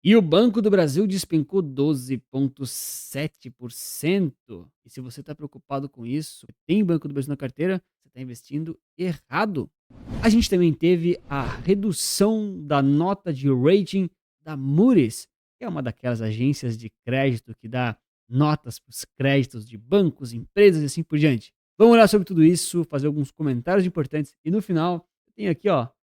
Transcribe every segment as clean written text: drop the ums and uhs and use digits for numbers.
E o Banco do Brasil despencou 12,7%. E se você está preocupado com isso, tem Banco do Brasil na carteira, você está investindo errado. A gente também teve a redução da nota de rating da Moody's, que é uma daquelas agências de crédito que dá notas para os créditos de bancos, empresas e assim por diante. Vamos olhar sobre tudo isso, fazer alguns comentários importantes e no final tem aqui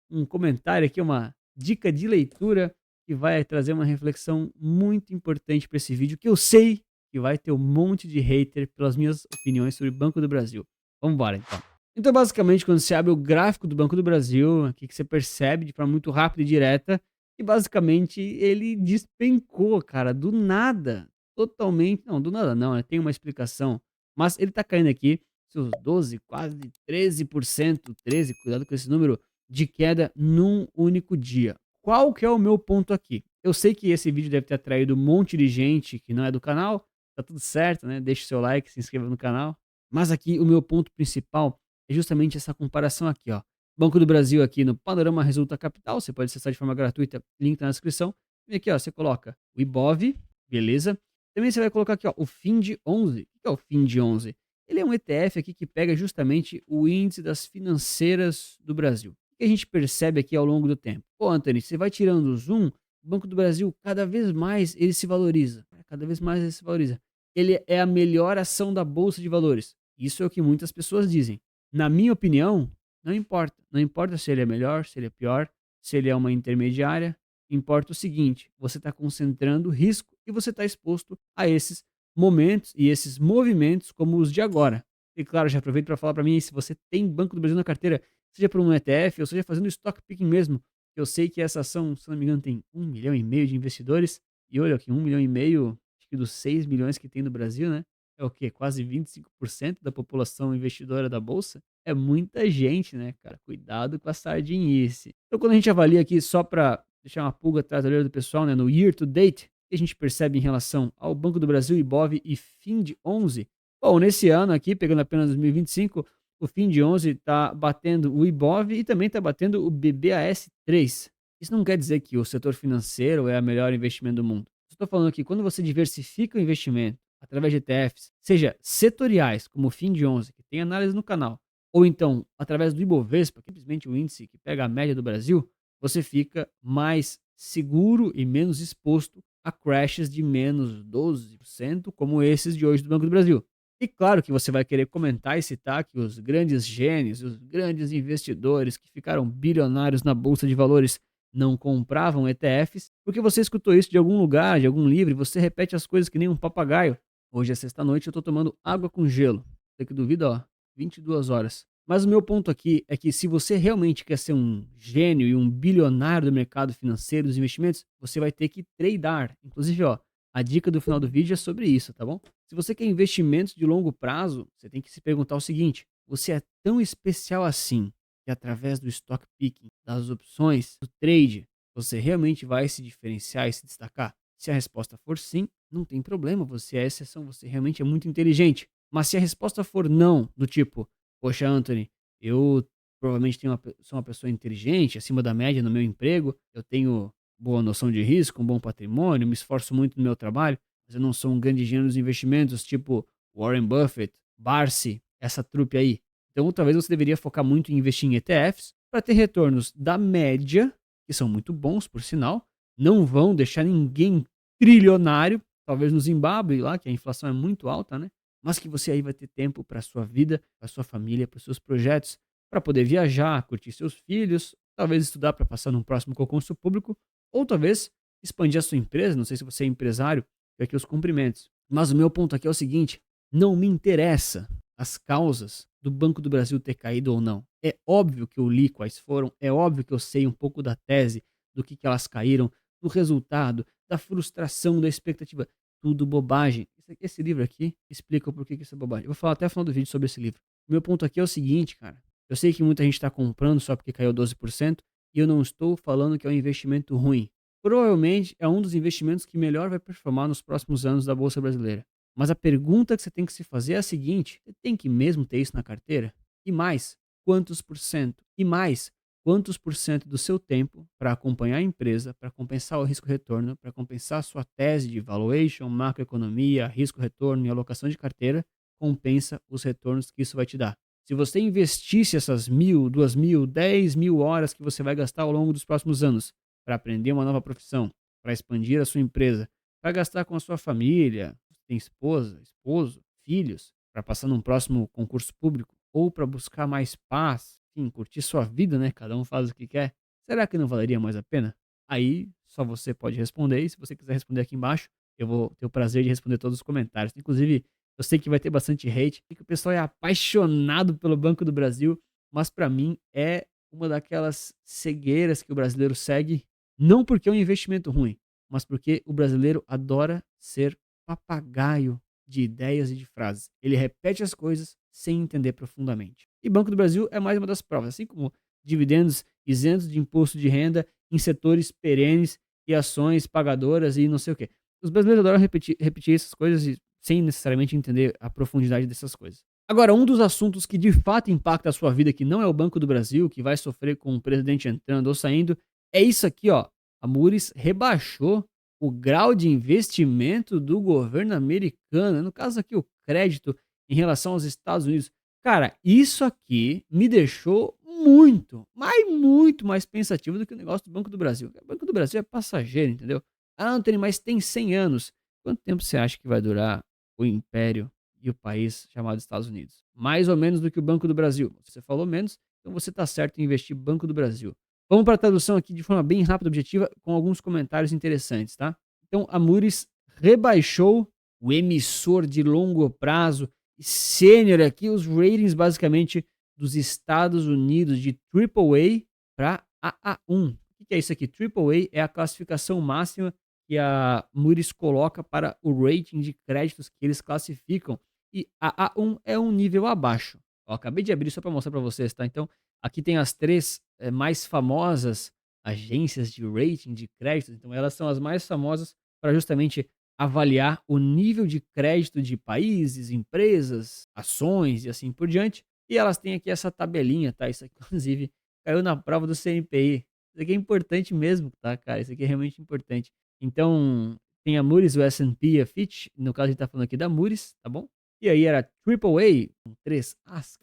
um comentário aqui, uma dica de leitura que vai trazer uma reflexão muito importante para esse vídeo, que eu sei que vai ter um monte de hater pelas minhas opiniões sobre o Banco do Brasil. Vamos embora então. Então, basicamente, quando você abre o gráfico do Banco do Brasil, aqui que você percebe de forma muito rápida e direta, que basicamente ele despencou, cara, do nada. Totalmente. Não, do nada não, né? Tem uma explicação. Mas ele tá caindo aqui, seus 12, quase 13%, 13, cuidado com esse número, de queda num único dia. Qual que é o meu ponto aqui? Eu sei que esse vídeo deve ter atraído um monte de gente que não é do canal, tá tudo certo, né? Deixa o seu like, se inscreva no canal. Mas aqui o meu ponto principal é justamente essa comparação aqui, ó. Banco do Brasil aqui no Panorama Resulta Capital, você pode acessar de forma gratuita, link tá na descrição. E aqui, ó, você coloca o IBOV, beleza? Também você vai colocar aqui, ó, o FIND11. O que é o FIND11? Ele é um ETF aqui que pega justamente o índice das financeiras do Brasil. O que a gente percebe aqui ao longo do tempo? Pô, Anthony, você vai tirando o zoom, o Banco do Brasil, cada vez mais ele se valoriza. Cada vez mais ele se valoriza. Ele é a melhor ação da Bolsa de Valores. Isso é o que muitas pessoas dizem. Na minha opinião, não importa. Não importa se ele é melhor, se ele é pior, se ele é uma intermediária. Importa o seguinte: você está concentrando risco e você está exposto a esses momentos e esses movimentos como os de agora. E claro, já aproveito para falar para mim, se você tem Banco do Brasil na carteira, seja por um ETF ou seja fazendo stock picking mesmo, eu sei que essa ação, se não me engano, tem 1,5 milhão de investidores. E olha aqui, 1,5 milhão, acho que dos 6 milhões que tem no Brasil, né? É o quê? Quase 25% da população investidora da bolsa. É muita gente, né, cara? Cuidado com a sardinice. Então, quando a gente avalia aqui, só para deixar uma pulga atrás da orelha do pessoal, né, no year to date, o que a gente percebe em relação ao Banco do Brasil, Ibov e FIND11? Bom, nesse ano aqui, pegando apenas 2025, o FIND11 está batendo o Ibov e também está batendo o BBAS3. Isso não quer dizer que o setor financeiro é o melhor investimento do mundo. Estou falando que quando você diversifica o investimento através de ETFs, seja setoriais, como o FIND11, que tem análise no canal, ou então através do Ibovespa, que é simplesmente o índice que pega a média do Brasil, você fica mais seguro e menos exposto a crashes de menos 12%, como esses de hoje do Banco do Brasil. E claro que você vai querer comentar e citar que os grandes gênios, os grandes investidores que ficaram bilionários na bolsa de valores não compravam ETFs, porque você escutou isso de algum lugar, de algum livro, e você repete as coisas que nem um papagaio. Hoje é sexta-noite, eu tô tomando água com gelo. Você que duvida, ó, 22 horas. Mas o meu ponto aqui é que se você realmente quer ser um gênio e um bilionário do mercado financeiro, dos investimentos, você vai ter que tradar. Inclusive, ó, a dica do final do vídeo é sobre isso, tá bom? Se você quer investimentos de longo prazo, você tem que se perguntar o seguinte: você é tão especial assim que através do stock picking, das opções, do trade, você realmente vai se diferenciar e se destacar? Se a resposta for sim, não tem problema, você é exceção, você realmente é muito inteligente. Mas se a resposta for não, do tipo, poxa, Anthony, eu provavelmente sou uma pessoa inteligente, acima da média no meu emprego, eu tenho boa noção de risco, um bom patrimônio, me esforço muito no meu trabalho, mas eu não sou um grande gênio dos investimentos, tipo Warren Buffett, Barsi, essa trupe aí. Então, talvez você deveria focar muito em investir em ETFs para ter retornos da média, que são muito bons, por sinal, não vão deixar ninguém trilionário, talvez no Zimbábue lá, que a inflação é muito alta, né? Mas que você aí vai ter tempo para sua vida, para sua família, para os seus projetos, para poder viajar, curtir seus filhos, talvez estudar para passar num próximo concurso público, ou talvez expandir a sua empresa, não sei se você é empresário, e aqui os cumprimentos. Mas o meu ponto aqui é o seguinte: não me interessa as causas do Banco do Brasil ter caído ou não. É óbvio que eu li quais foram, é óbvio que eu sei um pouco da tese, do que elas caíram, do resultado, da frustração, da expectativa. Tudo bobagem. Esse livro aqui explica o porquê que isso é bobagem. Eu vou falar até o final do vídeo sobre esse livro. O meu ponto aqui é o seguinte, cara. Eu sei que muita gente está comprando só porque caiu 12%, e eu não estou falando que é um investimento ruim. Provavelmente é um dos investimentos que melhor vai performar nos próximos anos da Bolsa Brasileira. Mas a pergunta que você tem que se fazer é a seguinte: você tem que mesmo ter isso na carteira? E mais, quantos por cento? E mais, quantos por cento do seu tempo para acompanhar a empresa, para compensar o risco-retorno, para compensar a sua tese de valuation, macroeconomia, risco-retorno e alocação de carteira, compensa os retornos que isso vai te dar. Se você investisse essas 1.000, 2.000, 10.000 horas que você vai gastar ao longo dos próximos anos para aprender uma nova profissão, para expandir a sua empresa, para gastar com a sua família, tem esposa, esposo, filhos, para passar num próximo concurso público, ou para buscar mais paz, enfim, curtir sua vida, né? Cada um faz o que quer. Será que não valeria mais a pena? Aí só você pode responder, e se você quiser responder aqui embaixo, eu vou ter o prazer de responder todos os comentários. Inclusive, eu sei que vai ter bastante hate, que o pessoal é apaixonado pelo Banco do Brasil, mas para mim é uma daquelas cegueiras que o brasileiro segue, não porque é um investimento ruim, mas porque o brasileiro adora ser papagaio de ideias e de frases. Ele repete as coisas sem entender profundamente. E Banco do Brasil é mais uma das provas, assim como dividendos isentos de imposto de renda em setores perenes e ações pagadoras e não sei o quê. Os brasileiros adoram repetir essas coisas sem necessariamente entender a profundidade dessas coisas. Agora, um dos assuntos que de fato impacta a sua vida, que não é o Banco do Brasil, que vai sofrer com o presidente entrando ou saindo, é isso aqui, ó. A Moody's rebaixou o grau de investimento do governo americano, no caso aqui o crédito em relação aos Estados Unidos. Cara, isso aqui me deixou muito, mas muito mais pensativo do que o negócio do Banco do Brasil. O Banco do Brasil é passageiro, entendeu? Ah, Anthony, mas tem 100 anos. Quanto tempo você acha que vai durar o império e o país chamado Estados Unidos? Mais ou menos do que o Banco do Brasil. Você falou menos, então você está certo em investir Banco do Brasil. Vamos para a tradução aqui de forma bem rápida e objetiva, com alguns comentários interessantes, tá? Então, a Moody's rebaixou o emissor de longo prazo e sênior aqui, os ratings basicamente dos Estados Unidos de AAA para AA1. O que é isso aqui? AAA é a classificação máxima que a Moody's coloca para o rating de créditos que eles classificam. E AA1 é um nível abaixo. Ó, acabei de abrir só para mostrar para vocês, tá? Então, aqui tem as três mais famosas agências de rating de créditos. Então, elas são as mais famosas para justamente avaliar o nível de crédito de países, empresas, ações e assim por diante. E elas têm aqui essa tabelinha, tá? Isso aqui, inclusive, caiu na prova do CNPI. Isso aqui é importante mesmo, tá, cara? Isso aqui é realmente importante. Então, tem a Moody's, o S&P e a Fitch. No caso, a gente tá falando aqui da Moody's, tá bom? E aí era AAA, com 3 As,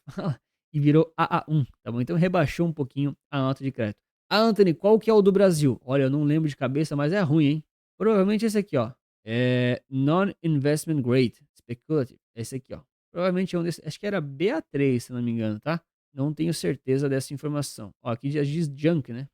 e virou AA1, tá bom? Então rebaixou um pouquinho a nota de crédito. Ah, Anthony, qual que é o do Brasil? Olha, eu não lembro de cabeça, mas é ruim, hein? Provavelmente esse aqui, ó. É Non-Investment Grade, Speculative. Esse aqui, ó. Provavelmente é um desses. Acho que era BA3, se não me engano, tá? Não tenho certeza dessa informação. Ó, aqui já diz Junk, né?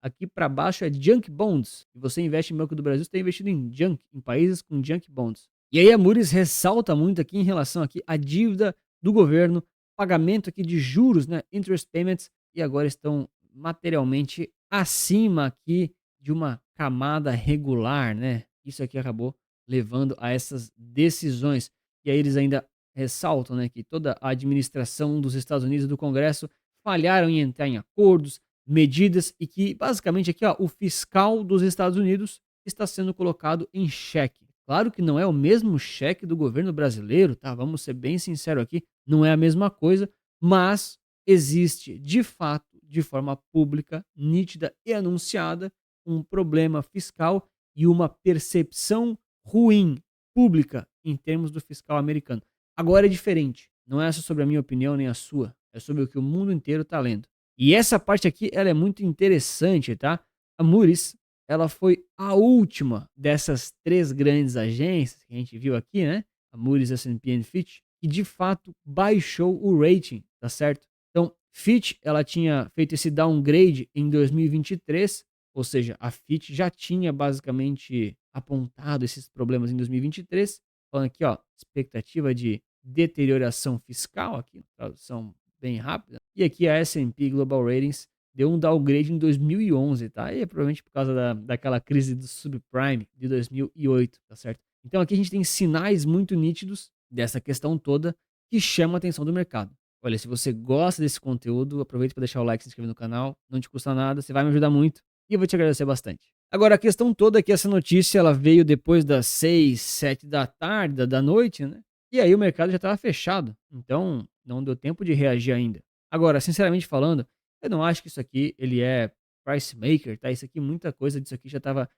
Aqui para baixo é Junk Bonds. Se você investe em Banco do Brasil, você está investindo em Junk, em países com Junk Bonds. E aí a Moody's ressalta muito aqui em relação aqui à dívida do governo, pagamento aqui de juros, né? Interest payments, e agora estão materialmente acima aqui de uma camada regular, né? Isso aqui acabou levando a essas decisões. E aí eles ainda ressaltam, né, que toda a administração dos Estados Unidos e do Congresso falharam em entrar em acordos, medidas e que basicamente aqui, ó, o fiscal dos Estados Unidos está sendo colocado em xeque. Claro que não é o mesmo cheque do governo brasileiro, tá? Vamos ser bem sinceros aqui, não é a mesma coisa, mas existe de fato, de forma pública, nítida e anunciada, um problema fiscal e uma percepção ruim pública em termos do fiscal americano. Agora é diferente. Não é só sobre a minha opinião nem a sua. É sobre o que o mundo inteiro está lendo. E essa parte aqui, ela é muito interessante, tá? A Moody's, ela foi a última dessas três grandes agências que a gente viu aqui, né? A Moody's, S&P e Fitch, que de fato baixou o rating, tá certo? Então, Fitch, ela tinha feito esse downgrade em 2023, ou seja, a Fitch já tinha basicamente apontado esses problemas em 2023, falando aqui, ó, expectativa de deterioração fiscal, aqui, tradução bem rápida. E aqui a S&P Global Ratings deu um downgrade em 2011, tá? E é provavelmente por causa daquela crise do subprime de 2008, tá certo? Então aqui a gente tem sinais muito nítidos dessa questão toda que chama a atenção do mercado. Olha, se você gosta desse conteúdo, aproveite para deixar o like e se inscrever no canal, não te custa nada, você vai me ajudar muito e eu vou te agradecer bastante. Agora, a questão toda é que essa notícia ela veio depois das 6, 7 da tarde, da noite, né? E aí o mercado já estava fechado, então não deu tempo de reagir ainda. Agora, sinceramente falando, Eu não acho que isso aqui ele é price maker, tá? Isso aqui, muita coisa disso aqui já estava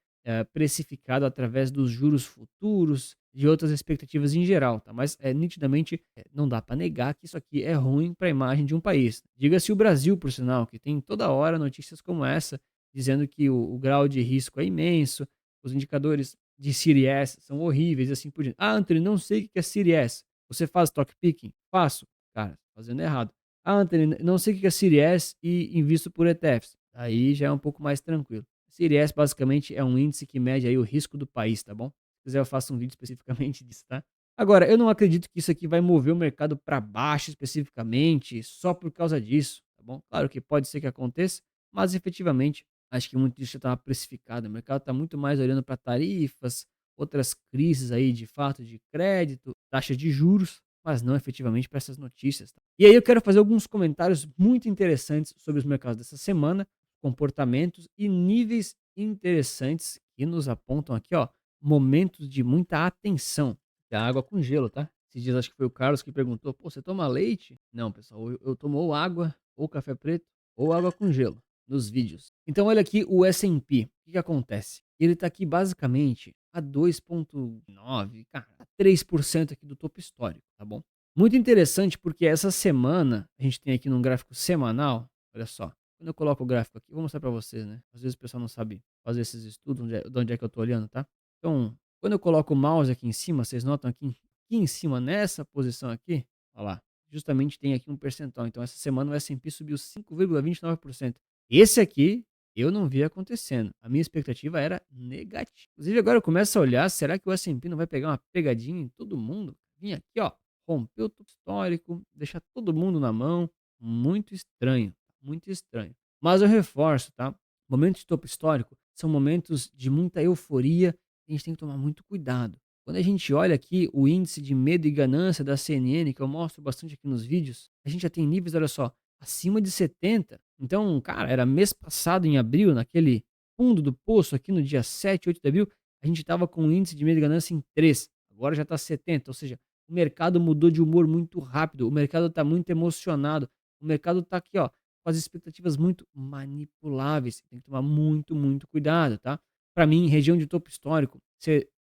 precificado através dos juros futuros, de outras expectativas em geral, tá? Mas nitidamente não dá para negar que isso aqui é ruim para a imagem de um país. Diga-se o Brasil, por sinal, que tem toda hora notícias como essa, dizendo que o grau de risco é imenso, os indicadores de CDS são horríveis, e assim por diante. Ah, Anthony, não sei o que é CDS. Você faz stock picking? Faço. Cara, fazendo errado. Ah, Anthony, não sei o que é CDS e invisto por ETFs. Aí já é um pouco mais tranquilo. CDS basicamente é um índice que mede aí o risco do país, tá bom? Se quiser eu faço um vídeo especificamente disso, tá? Agora, eu não acredito que isso aqui vai mover o mercado para baixo especificamente só por causa disso, tá bom? Claro que pode ser que aconteça, mas efetivamente acho que muito disso já estava precificado. O mercado está muito mais olhando para tarifas, outras crises aí de fato de crédito, taxa de juros, mas não efetivamente para essas notícias, tá? E aí eu quero fazer alguns comentários muito interessantes sobre os mercados dessa semana, comportamentos e níveis interessantes que nos apontam aqui, ó, momentos de muita atenção. É água com gelo, tá? Esses dias acho que foi o Carlos que perguntou: "Pô, você toma leite?" Não, pessoal, eu tomo ou água, ou café preto, ou água com gelo, nos vídeos. Então olha aqui o S&P, o que que acontece? Ele tá aqui basicamente a 2,9, cara, a 3% aqui do topo histórico, tá bom? Muito interessante porque essa semana, a gente tem aqui num gráfico semanal, olha só, quando eu coloco o gráfico aqui, vou mostrar para vocês, né? Às vezes o pessoal não sabe fazer esses estudos, de onde é que eu tô olhando, tá? Então, quando eu coloco o mouse aqui em cima, vocês notam aqui em cima, nessa posição aqui, olha lá, justamente tem aqui um percentual. Então, essa semana o S&P subiu 5,29%. Esse aqui eu não vi acontecendo. A minha expectativa era negativa. Inclusive, agora eu começo a olhar, será que o S&P não vai pegar uma pegadinha em todo mundo? Vim aqui, ó, romper o topo histórico, deixar todo mundo na mão. Muito estranho, muito estranho. Mas eu reforço, tá? Momentos de topo histórico são momentos de muita euforia, a gente tem que tomar muito cuidado. Quando a gente olha aqui o índice de medo e ganância da CNN, que eu mostro bastante aqui nos vídeos, a gente já tem níveis, olha só, acima de 70. Então, cara, era mês passado, em abril, naquele fundo do poço aqui no dia 7, 8 de abril, a gente estava com o índice de medo e ganância em 3. Agora já está 70, ou seja, o mercado mudou de humor muito rápido, o mercado está muito emocionado, o mercado está aqui, ó, com as expectativas muito manipuláveis. Tem que tomar muito, muito cuidado, tá? Para mim, região de topo histórico,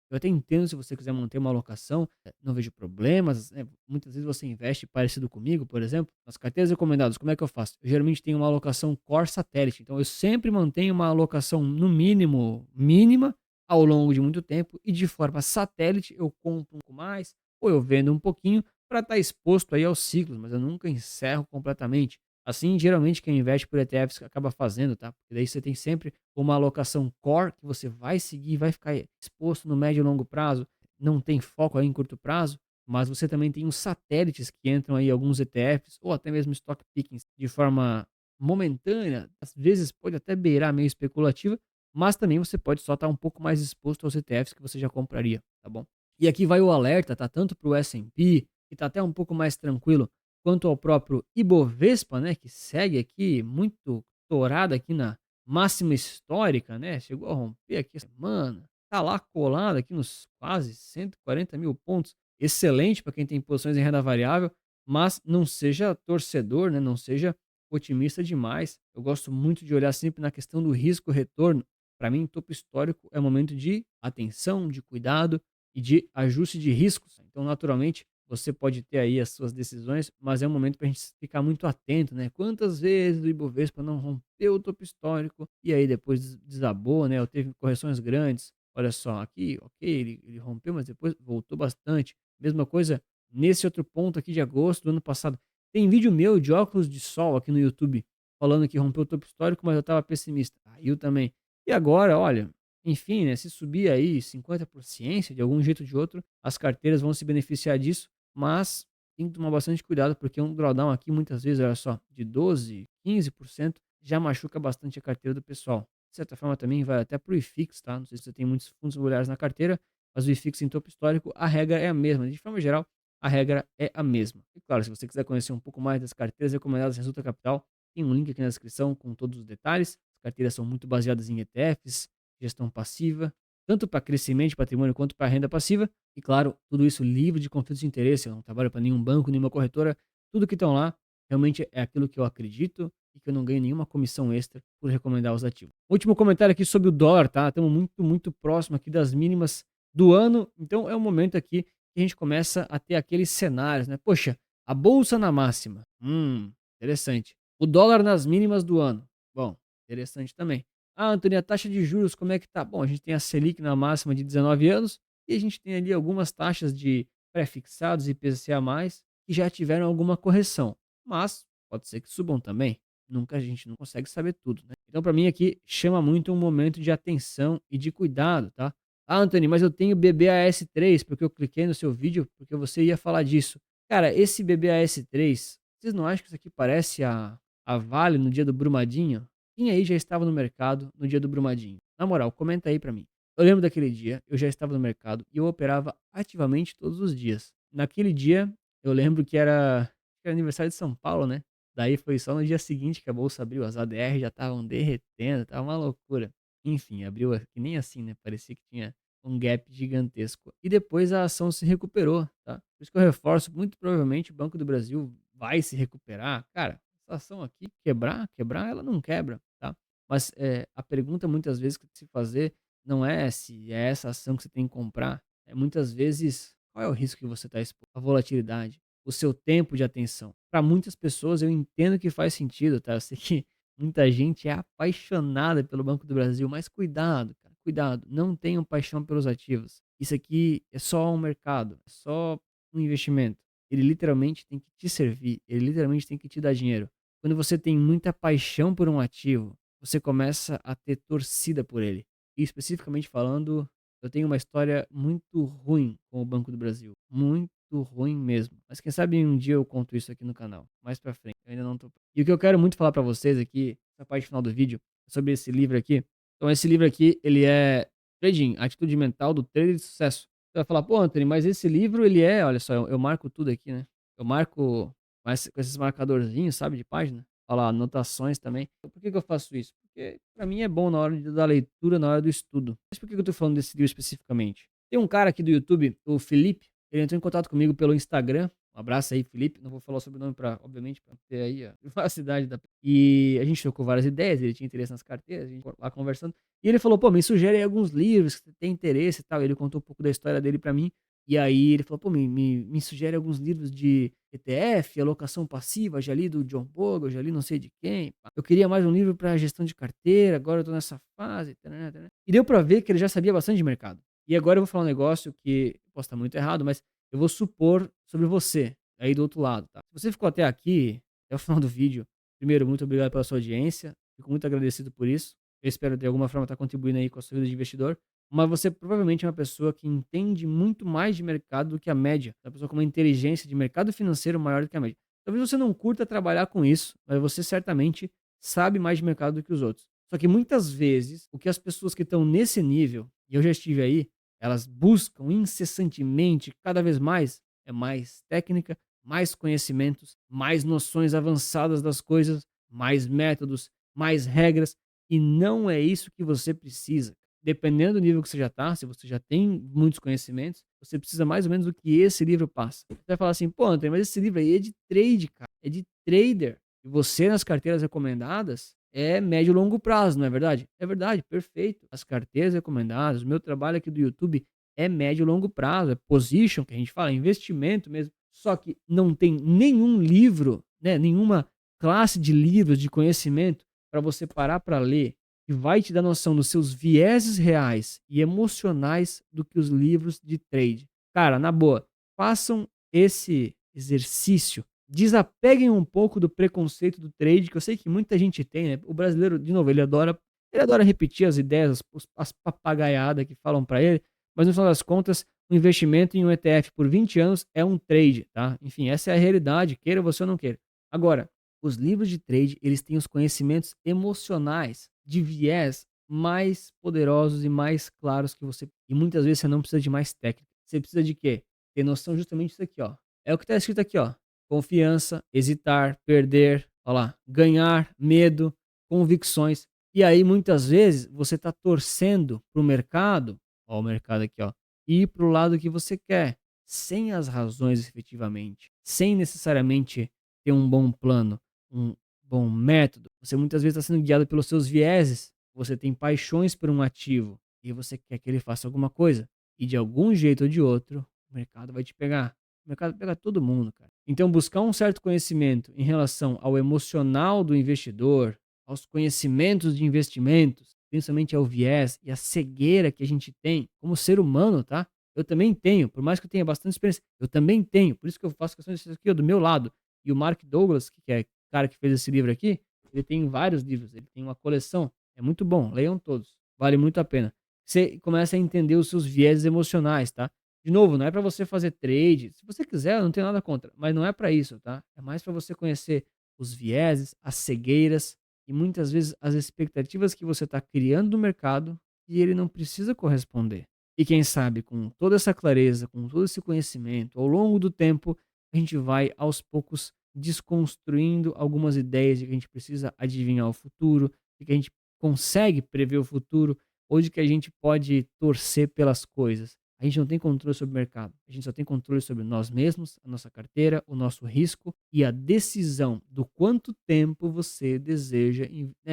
eu até entendo se você quiser manter uma alocação, não vejo problemas, né? Muitas vezes você investe parecido comigo, por exemplo, nas carteiras recomendadas, como é que eu faço? Eu geralmente tenho uma alocação core satélite, então eu sempre mantenho uma alocação no mínimo mínima ao longo de muito tempo e de forma satélite eu compro um pouco mais ou eu vendo um pouquinho para estar exposto aí aos ciclos, mas eu nunca encerro completamente. Assim, geralmente quem investe por ETFs acaba fazendo, tá? Porque daí você tem sempre uma alocação core que você vai seguir, vai ficar exposto no médio e longo prazo, não tem foco aí em curto prazo, mas você também tem os satélites que entram aí alguns ETFs ou até mesmo stock pickings de forma momentânea, às vezes pode até beirar meio especulativa, mas também você pode só estar um pouco mais exposto aos ETFs que você já compraria, tá bom? E aqui vai o alerta, tá? Tanto para o S&P, que tá até um pouco mais tranquilo, quanto ao próprio Ibovespa, né, que segue aqui muito torado aqui na máxima histórica, né, chegou a romper aqui essa semana, tá lá colado aqui nos quase 140 mil pontos, excelente para quem tem posições em renda variável, mas não seja torcedor, né, não seja otimista demais. Eu gosto muito de olhar sempre na questão do risco-retorno. Para mim, topo histórico é um momento de atenção, de cuidado e de ajuste de riscos. Então, naturalmente, você pode ter aí as suas decisões, mas é um momento para a gente ficar muito atento, né? Quantas vezes o Ibovespa não rompeu o topo histórico e aí depois desabou, né? Ou teve correções grandes. Olha só, aqui, ok, ele rompeu, mas depois voltou bastante. Mesma coisa nesse outro ponto aqui de agosto do ano passado. Tem vídeo meu de óculos de sol aqui no YouTube falando que rompeu o topo histórico, mas eu estava pessimista. Caiu também. E agora, olha, enfim, né? Se subir aí 50 por ciência, de algum jeito ou de outro, as carteiras vão se beneficiar disso, mas tem que tomar bastante cuidado, porque um drawdown aqui, muitas vezes, olha só, de 12, 15% já machuca bastante a carteira do pessoal. De certa forma, também vai até para o IFIX, tá? Não sei se você tem muitos fundos imobiliários na carteira, mas o IFIX em topo histórico, a regra é a mesma. De forma geral, a regra é a mesma. E claro, se você quiser conhecer um pouco mais das carteiras recomendadas Resulta Capital, tem um link aqui na descrição com todos os detalhes. As carteiras são muito baseadas em ETFs, gestão passiva, tanto para crescimento de patrimônio quanto para renda passiva. E claro, tudo isso livre de conflitos de interesse. Eu não trabalho para nenhum banco, nenhuma corretora. Tudo que estão lá realmente é aquilo que eu acredito e que eu não ganho nenhuma comissão extra por recomendar os ativos. Último comentário aqui sobre o dólar, tá? Estamos muito, muito próximo aqui das mínimas do ano, então é um momento aqui que a gente começa a ter aqueles cenários, né? Poxa, a bolsa na máxima. Interessante. O dólar nas mínimas do ano. Bom, interessante também. Ah, Antônio, a taxa de juros como é que tá? Bom, a gente tem a Selic na máxima de 19 anos e a gente tem ali algumas taxas de pré-fixados e IPCA+, que já tiveram alguma correção. Mas pode ser que subam também. Nunca a gente não consegue saber tudo, né? Então, para mim aqui chama muito um momento de atenção e de cuidado, tá? Ah, Anthony, mas eu tenho BBAS3 porque eu cliquei no seu vídeo porque você ia falar disso. Cara, esse BBAS3, vocês não acham que isso aqui parece a Vale no dia do Brumadinho? Quem aí já estava no mercado no dia do Brumadinho? Na moral, comenta aí pra mim. Eu lembro daquele dia, eu já estava no mercado e eu operava ativamente todos os dias. Naquele dia, eu lembro que era aniversário de São Paulo, né? Daí foi só no dia seguinte que a bolsa abriu, as ADR já estavam derretendo, tava uma loucura. Enfim, abriu que nem assim, né? Parecia que tinha um gap gigantesco. E depois a ação se recuperou, tá? Por isso que eu reforço, muito provavelmente o Banco do Brasil vai se recuperar. Cara, essa ação aqui quebrar, ela não quebra, tá? Mas a pergunta muitas vezes que se fazer não é se é essa ação que você tem que comprar, é muitas vezes qual é o risco que você está exposto, a volatilidade, o seu tempo de atenção. Para muitas pessoas eu entendo que faz sentido, tá? Eu sei que muita gente é apaixonada pelo Banco do Brasil, mas cuidado, cara, cuidado, não tenham paixão pelos ativos. Isso aqui é só um mercado, é só um investimento. Ele literalmente tem que te servir, ele literalmente tem que te dar dinheiro. Quando você tem muita paixão por um ativo, você começa a ter torcida por ele. E especificamente falando, eu tenho uma história muito ruim com o Banco do Brasil, muito ruim mesmo. Mas quem sabe um dia eu conto isso aqui no canal, mais pra frente. Eu ainda não tô. E o que eu quero muito falar pra vocês aqui, na parte final do vídeo, é sobre esse livro aqui. Então esse livro aqui, ele é Trading, Atitude Mental do Trader de Sucesso. Você vai falar, pô, Anthony, mas esse livro, ele é, olha só, eu marco tudo aqui, né? Eu marco com esses marcadorzinhos, sabe, de página. Olha lá, anotações também. Então, por que que eu faço isso? Porque pra mim é bom na hora da leitura, na hora do estudo. Mas por que que eu tô falando desse livro especificamente? Tem um cara aqui do YouTube, o Felipe, ele entrou em contato comigo pelo Instagram. Um abraço aí, Felipe. Não vou falar o sobrenome para, obviamente, para ter aí a privacidade da. E a gente trocou várias ideias. Ele tinha interesse nas carteiras, a gente lá conversando. E ele falou: pô, me sugere aí alguns livros que você tem interesse e tal. Ele contou um pouco da história dele para mim. E aí ele falou: pô, me sugere alguns livros de ETF, alocação passiva. Já li do John Bogle, já li não sei de quem. Eu queria mais um livro para gestão de carteira. Agora eu tô nessa fase. Tarana, tarana. E deu para ver que ele já sabia bastante de mercado. E agora eu vou falar um negócio que posso estar muito errado, mas eu vou supor sobre você, aí do outro lado, tá? Se você ficou até aqui, até o final do vídeo, primeiro, muito obrigado pela sua audiência, fico muito agradecido por isso. Eu espero de alguma forma estar contribuindo aí com a sua vida de investidor, mas você provavelmente é uma pessoa que entende muito mais de mercado do que a média, é uma pessoa com uma inteligência de mercado financeiro maior do que a média. Talvez você não curta trabalhar com isso, mas você certamente sabe mais de mercado do que os outros. Só que muitas vezes, o que as pessoas que estão nesse nível, e eu já estive aí, elas buscam incessantemente, cada vez mais, é mais técnica, mais conhecimentos, mais noções avançadas das coisas, mais métodos, mais regras, e não é isso que você precisa. Dependendo do nível que você já está, se você já tem muitos conhecimentos, você precisa mais ou menos do que esse livro passa. Você vai falar assim, pô, André, mas esse livro aí é de trade, cara, é de trader. E você nas carteiras recomendadas é médio e longo prazo, não é verdade? É verdade, perfeito. As carteiras recomendadas, o meu trabalho aqui do YouTube é médio e longo prazo, é position, que a gente fala, é investimento mesmo. Só que não tem nenhum livro, né, nenhuma classe de livros de conhecimento para você parar para ler que vai te dar noção dos seus vieses reais e emocionais do que os livros de trade. Cara, na boa, façam esse exercício. Desapeguem um pouco do preconceito do trade, que eu sei que muita gente tem, né? O brasileiro, de novo, ele adora repetir as ideias, as papagaiadas que falam para ele, mas no final das contas, o investimento em um ETF por 20 anos é um trade, tá? Enfim, essa é a realidade, queira você ou não queira. Agora, os livros de trade, eles têm os conhecimentos emocionais de viés mais poderosos e mais claros que você. E muitas vezes você não precisa de mais técnica. Você precisa de quê? Ter noção justamente disso aqui, ó. É o que está escrito aqui, ó. Confiança, hesitar, perder, ó lá, ganhar, medo, convicções. E aí, muitas vezes, você está torcendo para o mercado, ó, o mercado aqui, ó, ir para o lado que você quer, sem as razões efetivamente, sem necessariamente ter um bom plano, um bom método. Você muitas vezes está sendo guiado pelos seus vieses, você tem paixões por um ativo e você quer que ele faça alguma coisa. E de algum jeito ou de outro, o mercado vai te pegar. O mercado pega todo mundo, cara. Então, buscar um certo conhecimento em relação ao emocional do investidor, aos conhecimentos de investimentos, principalmente ao viés e à cegueira que a gente tem como ser humano, tá? Eu também tenho, por mais que eu tenha bastante experiência, eu também tenho. Por isso que eu faço questão disso aqui, ó, do meu lado. E o Mark Douglas, que é o cara que fez esse livro aqui, ele tem vários livros, ele tem uma coleção. É muito bom, leiam todos. Vale muito a pena. Você começa a entender os seus vieses emocionais, tá? De novo, não é para você fazer trade. Se você quiser, eu não tenho nada contra, mas não é para isso, tá? É mais para você conhecer os vieses, as cegueiras e muitas vezes as expectativas que você está criando no mercado e ele não precisa corresponder. E quem sabe, com toda essa clareza, com todo esse conhecimento, ao longo do tempo, a gente vai aos poucos desconstruindo algumas ideias de que a gente precisa adivinhar o futuro, de que a gente consegue prever o futuro, ou de que a gente pode torcer pelas coisas. A gente não tem controle sobre o mercado, a gente só tem controle sobre nós mesmos, a nossa carteira, o nosso risco e a decisão do quanto tempo você deseja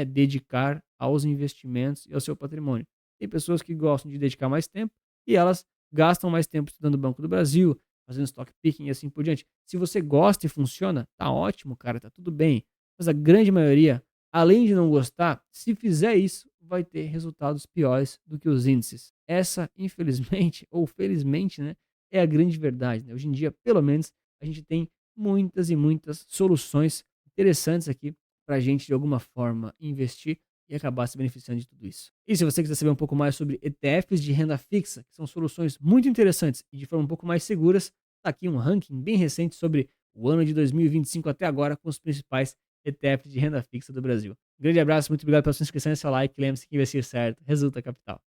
dedicar aos investimentos e ao seu patrimônio. Tem pessoas que gostam de dedicar mais tempo e elas gastam mais tempo estudando o Banco do Brasil, fazendo stock picking e assim por diante. Se você gosta e funciona, tá ótimo, cara, tá tudo bem. Mas a grande maioria, além de não gostar, se fizer isso, vai ter resultados piores do que os índices. Essa, infelizmente, ou felizmente, né, é a grande verdade, né? Hoje em dia, pelo menos, a gente tem muitas e muitas soluções interessantes aqui para a gente, de alguma forma, investir e acabar se beneficiando de tudo isso. E se você quiser saber um pouco mais sobre ETFs de renda fixa, que são soluções muito interessantes e de forma um pouco mais seguras, tá aqui um ranking bem recente sobre o ano de 2025 até agora com os principais ETFs de renda fixa do Brasil. Grande abraço, muito obrigado pela sua inscrição e seu like. Lembre-se que investir certo resulta capital.